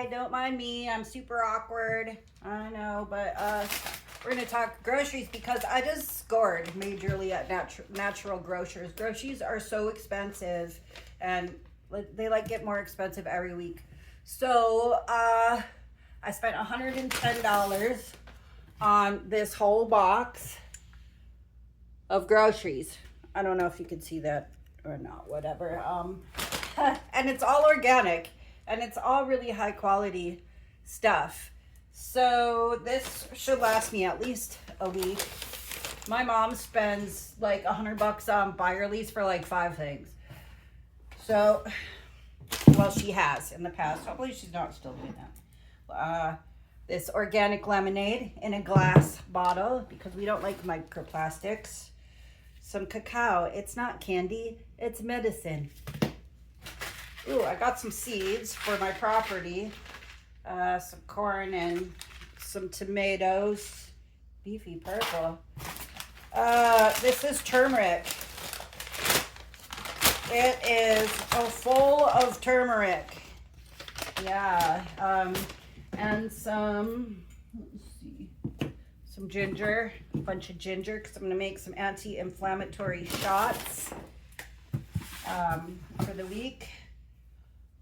Hi, don't mind me. I'm super awkward. I know, but we're gonna talk groceries because I just scored majorly at natural grocers. Groceries are so expensive, and they like get more expensive every week. So I spent $110 on this whole box of groceries. I don't know if you can see that or not. Whatever. And it's all organic. And it's all really high quality stuff. So this should last me at least a week. My mom spends like $100 on buy or lease for like 5 things. So, well, she has in the past. Hopefully she's not still doing that. This organic lemonade in a glass bottle because we don't like microplastics. Some cacao. It's not candy. It's medicine. Ooh, I got some seeds for my property. Some corn and some tomatoes. Beefy purple. This is turmeric. It is full of turmeric. Yeah. And some, let's see, some ginger. A bunch of ginger because I'm going to make some anti-inflammatory shots for the week.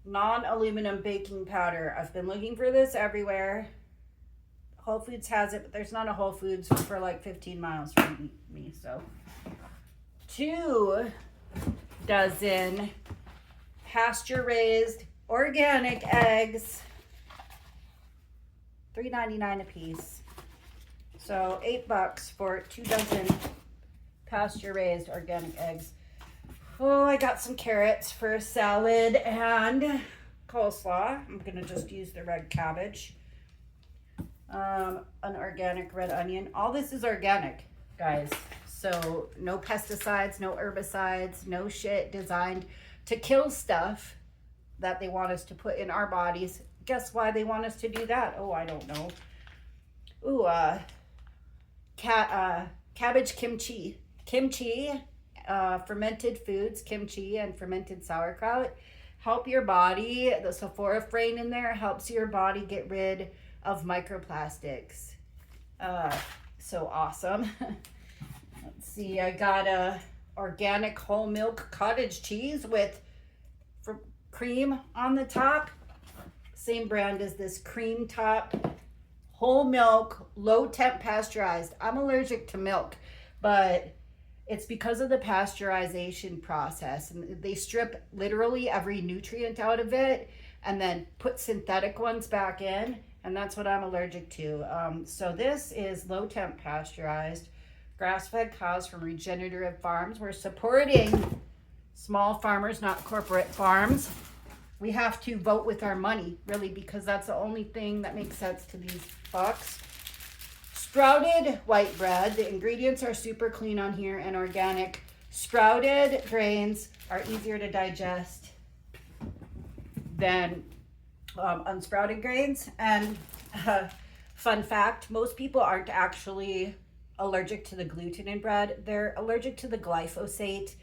Non-aluminum baking powder. I've been looking for this everywhere. Whole Foods has it, but there's not a Whole Foods for like 15 miles from me. So 2 dozen pasture-raised organic eggs. $3.99 a piece. So $8 for 2 dozen pasture-raised organic eggs. Oh, I got some carrots for a salad and coleslaw. I'm going to just use the red cabbage. An organic red onion. All this is organic, guys. So no pesticides, no herbicides, no shit designed to kill stuff that they want us to put in our bodies. Guess why they want us to do that? Oh, I don't know. Ooh, cabbage kimchi. Kimchi. Fermented foods, kimchi and fermented sauerkraut help your body. The sulforaphane in there helps your body get rid of microplastics. So awesome. Let's see, I got a organic whole milk cottage cheese with cream on the top. Same brand as this cream top. Whole milk, low temp pasteurized. I'm allergic to milk, but it's because of the pasteurization process. And they strip literally every nutrient out of it and then put synthetic ones back in. And that's what I'm allergic to. So this is low temp pasteurized, grass-fed cows from regenerative farms. We're supporting small farmers, not corporate farms. We have to vote with our money, really, because that's the only thing that makes sense to these bucks. Sprouted white bread. The ingredients are super clean on here and organic. Sprouted grains are easier to digest than unsprouted grains. And fun fact, most people aren't actually allergic to the gluten in bread. They're allergic to the glyphosate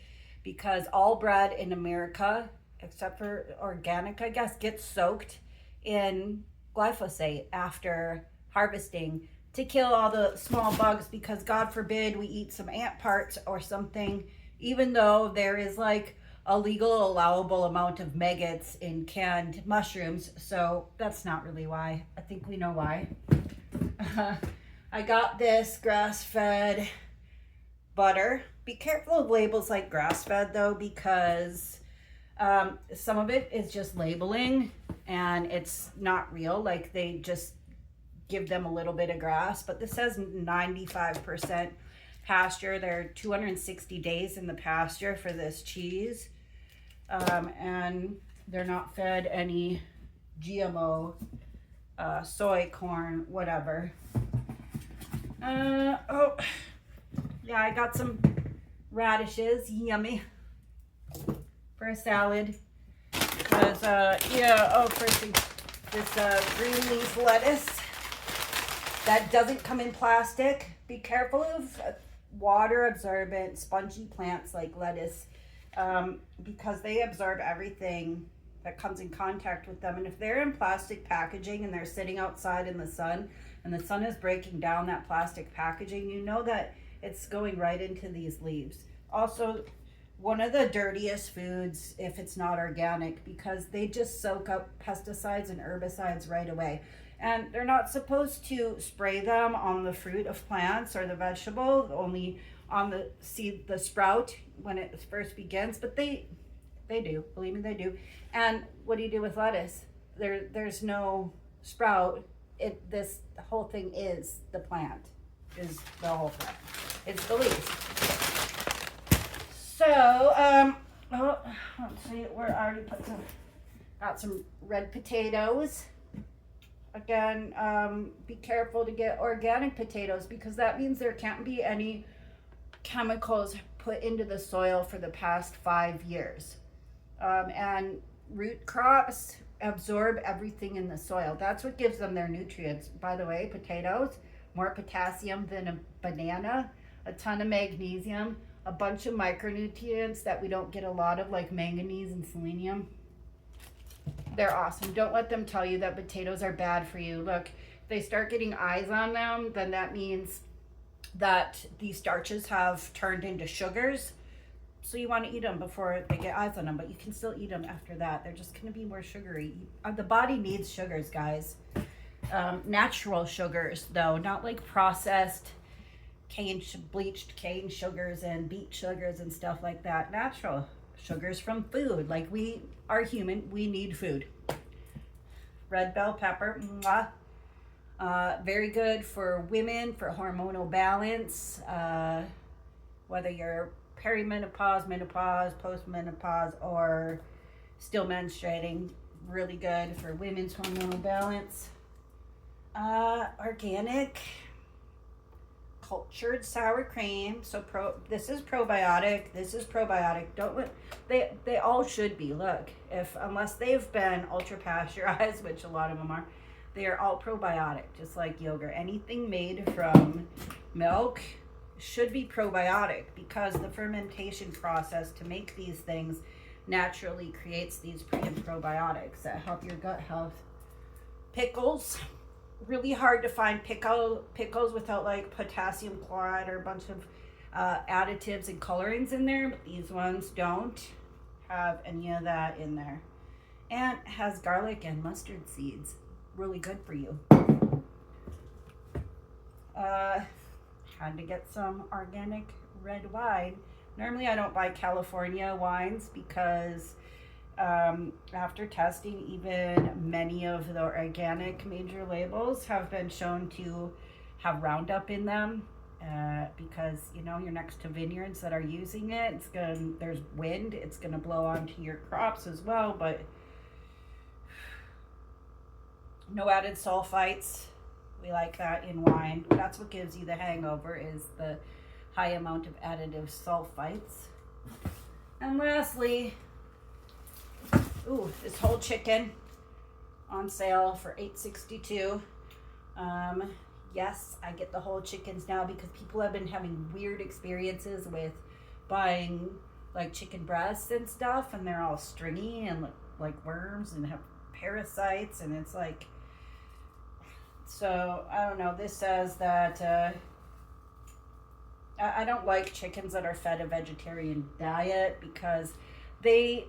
because all bread in America, except for organic, I guess, gets soaked in glyphosate after harvesting to kill all the small bugs, because God forbid we eat some ant parts or something, even though there is like a legal allowable amount of maggots in canned mushrooms. So that's not really why. I think we know why. I got this grass-fed butter. Be careful of labels like grass-fed though, because some of it is just labeling and it's not real. Like they just give them a little bit of grass, but this says 95% pasture. There are 260 days in the pasture for this cheese. And they're not fed any GMO, soy, corn, whatever. Oh, yeah, I got some radishes, yummy, for a salad. Because, first thing, this green leaf lettuce that doesn't come in plastic. Be careful of water absorbent, spongy plants like lettuce, because they absorb everything that comes in contact with them. And if they're in plastic packaging and they're sitting outside in the sun and the sun is breaking down that plastic packaging, you know that it's going right into these leaves. Also, one of the dirtiest foods if it's not organic, because they just soak up pesticides and herbicides right away. And they're not supposed to spray them on the fruit of plants or the vegetable, only on the seed, the sprout when it first begins. But they do, believe me, they do. And what do you do with lettuce? There's no sprout. This whole thing is the plant, is the whole plant. It's the leaves. So, let's see, we're already got some red potatoes. Again, be careful to get organic potatoes, because that means there can't be any chemicals put into the soil for the past 5 years. And root crops absorb everything in the soil. That's what gives them their nutrients. By the way, potatoes, more potassium than a banana, a ton of magnesium, a bunch of micronutrients that we don't get a lot of, like manganese and selenium. They're awesome. Don't let them tell you that potatoes are bad for you. Look, if they start getting eyes on them, then that means that these starches have turned into sugars. So you want to eat them before they get eyes on them, but you can still eat them after that. They're just going to be more sugary. The body needs sugars, guys. Natural sugars, though, not like processed bleached cane sugars and beet sugars and stuff like that. Natural sugars from food. Like, we are human, we need food. Red bell pepper, very good for women, for hormonal balance, whether you're perimenopause, menopause, postmenopause, or still menstruating. Really good for women's hormonal balance. Organic cultured sour cream. So this is probiotic. This is probiotic. They all should be. Look, unless they've been ultra pasteurized, which a lot of them are, they are all probiotic, just like yogurt. Anything made from milk should be probiotic, because the fermentation process to make these things naturally creates these pre and probiotics that help your gut health. Pickles. Really hard to find pickles without like potassium chloride or a bunch of additives and colorings in there, but these ones don't have any of that in there. And it has garlic and mustard seeds. Really good for you. Had to get some organic red wine. Normally I don't buy California wines because after testing, even many of the organic major labels have been shown to have Roundup in them, because you're next to vineyards that are using it. There's wind, it's gonna blow onto your crops as well, but no added sulfites. We like that in wine. That's what gives you the hangover, is the high amount of additive sulfites. And lastly, this whole chicken on sale for $8.62. Yes, I get the whole chickens now because people have been having weird experiences with buying like chicken breasts and stuff, and they're all stringy and look like worms and have parasites, and it's like, so I don't know. This says that I don't like chickens that are fed a vegetarian diet, because they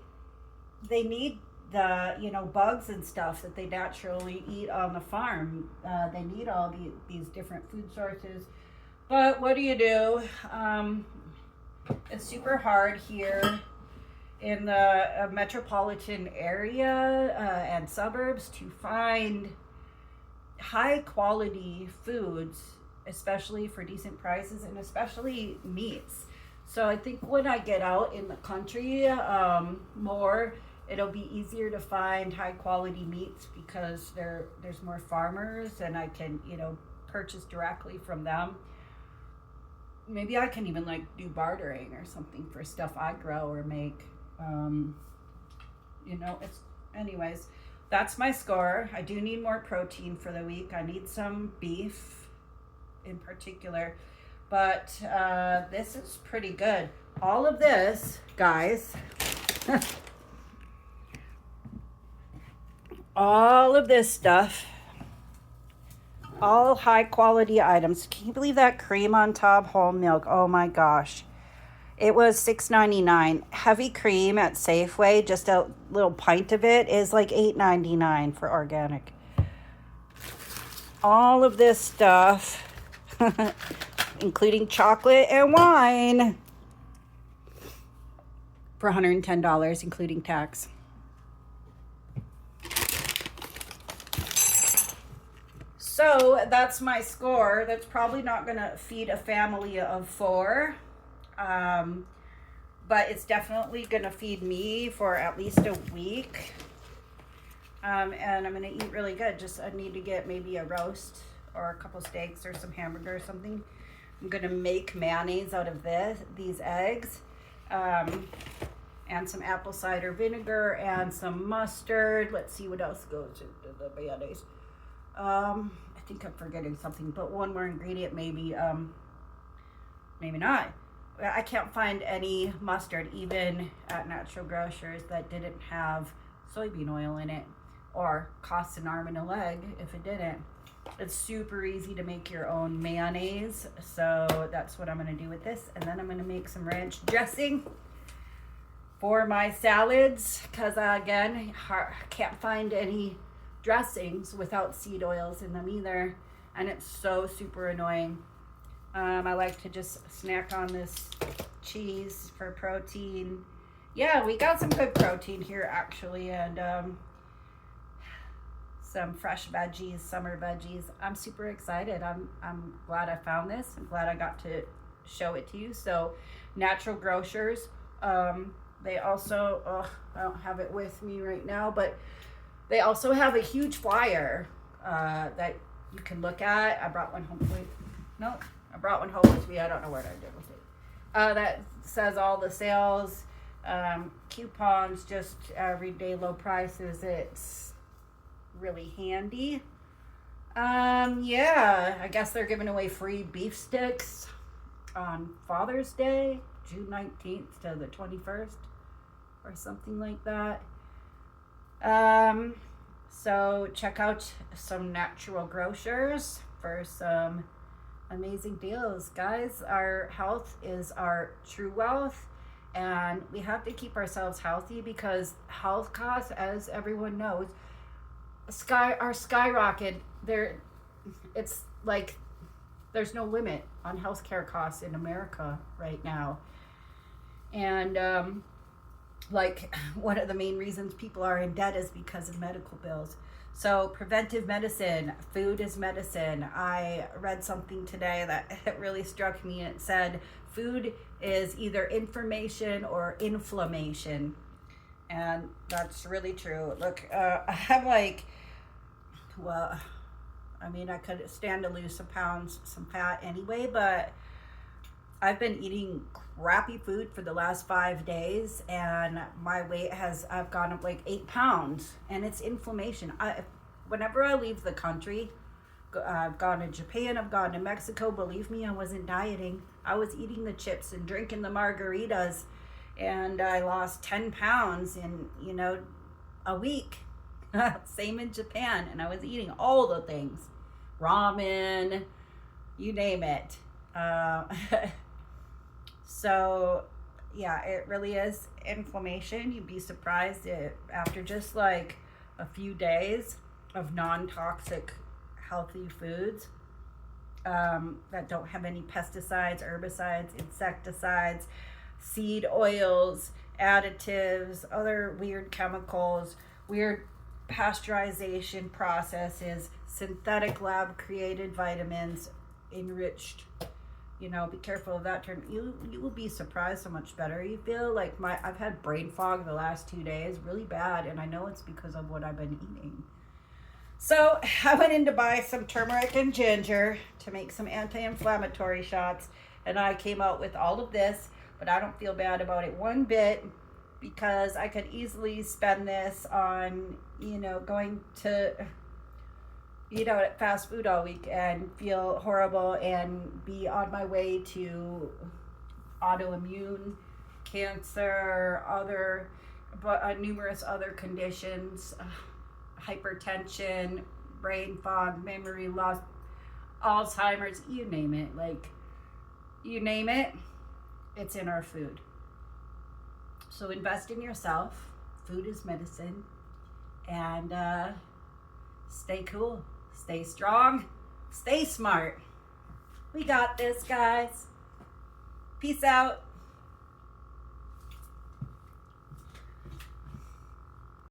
need the bugs and stuff that they naturally eat on the farm. They need all these different food sources, but what do you do? It's super hard here in the metropolitan area and suburbs to find high quality foods, especially for decent prices, and especially meats. So I think when I get out in the country more, it'll be easier to find high quality meats, because there's more farmers and I can purchase directly from them. Maybe I can even like do bartering or something for stuff I grow or make. Anyways, that's my score. I do need more protein for the week. I need some beef in particular, but this is pretty good. All of this, guys, all of this stuff, all high quality items. Can you believe that cream on top, whole milk? Oh my gosh. It was $6.99. Heavy cream at Safeway, just a little pint of it, is like $8.99 for organic. All of this stuff, including chocolate and wine, for $110, including tax. So that's my score. That's probably not going to feed a family of 4. But it's definitely going to feed me for at least a week. And I'm going to eat really good. Just I need to get maybe a roast or a couple steaks or some hamburger or something. I'm going to make mayonnaise out of these eggs. And some apple cider vinegar and some mustard. Let's see what else goes into the mayonnaise. I think I'm forgetting something, but one more ingredient maybe. Maybe not. I can't find any mustard, even at Natural Grocers, that didn't have soybean oil in it, or cost an arm and a leg if it didn't. It's super easy to make your own mayonnaise, so that's what I'm going to do with this. And then I'm going to make some ranch dressing for my salads, because again, I can't find any dressings without seed oils in them either, and it's so super annoying. I like to just snack on this cheese for protein. Yeah, we got some good protein here actually, and some fresh veggies, summer veggies. I'm super excited. I'm glad I found this. I'm glad I got to show it to you. So, Natural Grocers. They also, I don't have it with me right now, but they also have a huge flyer that you can look at. I brought one home. I brought one home with me. I don't know what I did with it. That says all the sales, coupons, just everyday low prices. It's really handy. Yeah, I guess they're giving away free beef sticks on Father's Day, June 19th to the 21st, or something like that. So check out some Natural Grocers for some amazing deals, guys. Our health is our true wealth, and we have to keep ourselves healthy, because health costs, as everyone knows, are skyrocketed. It's like there's no limit on healthcare costs in America right now, and like one of the main reasons people are in debt is because of medical bills. So preventive medicine, food is medicine. I read something today that really struck me. It said food is either information or inflammation. And that's really true. Look, I'm like, well, I mean, I could stand to lose some pounds, some fat anyway, but I've been eating crappy food for the last 5 days, and my weight I've gone up like 8 pounds, and it's inflammation. Whenever I leave the country, I've gone to Japan, I've gone to Mexico, believe me, I wasn't dieting. I was eating the chips and drinking the margaritas, and I lost 10 pounds in, a week. Same in Japan, and I was eating all the things. Ramen, you name it. So yeah, it really is inflammation. You'd be surprised after just like a few days of non-toxic healthy foods that don't have any pesticides, herbicides, insecticides, seed oils, additives, other weird chemicals, weird pasteurization processes, synthetic lab created vitamins, enriched. Be careful of that term. You will be surprised how much better you feel. Like I've had brain fog the last 2 days, really bad, and I know it's because of what I've been eating. So I went in to buy some turmeric and ginger to make some anti-inflammatory shots, and I came out with all of this, but I don't feel bad about it one bit, because I could easily spend this on, going to at fast food all week and feel horrible and be on my way to autoimmune cancer, numerous other conditions. hypertension, brain fog, memory loss, Alzheimer's, you name it. Like, you name it, it's in our food. So invest in yourself. Food is medicine. And stay cool, stay strong, stay smart. We got this, guys. Peace out.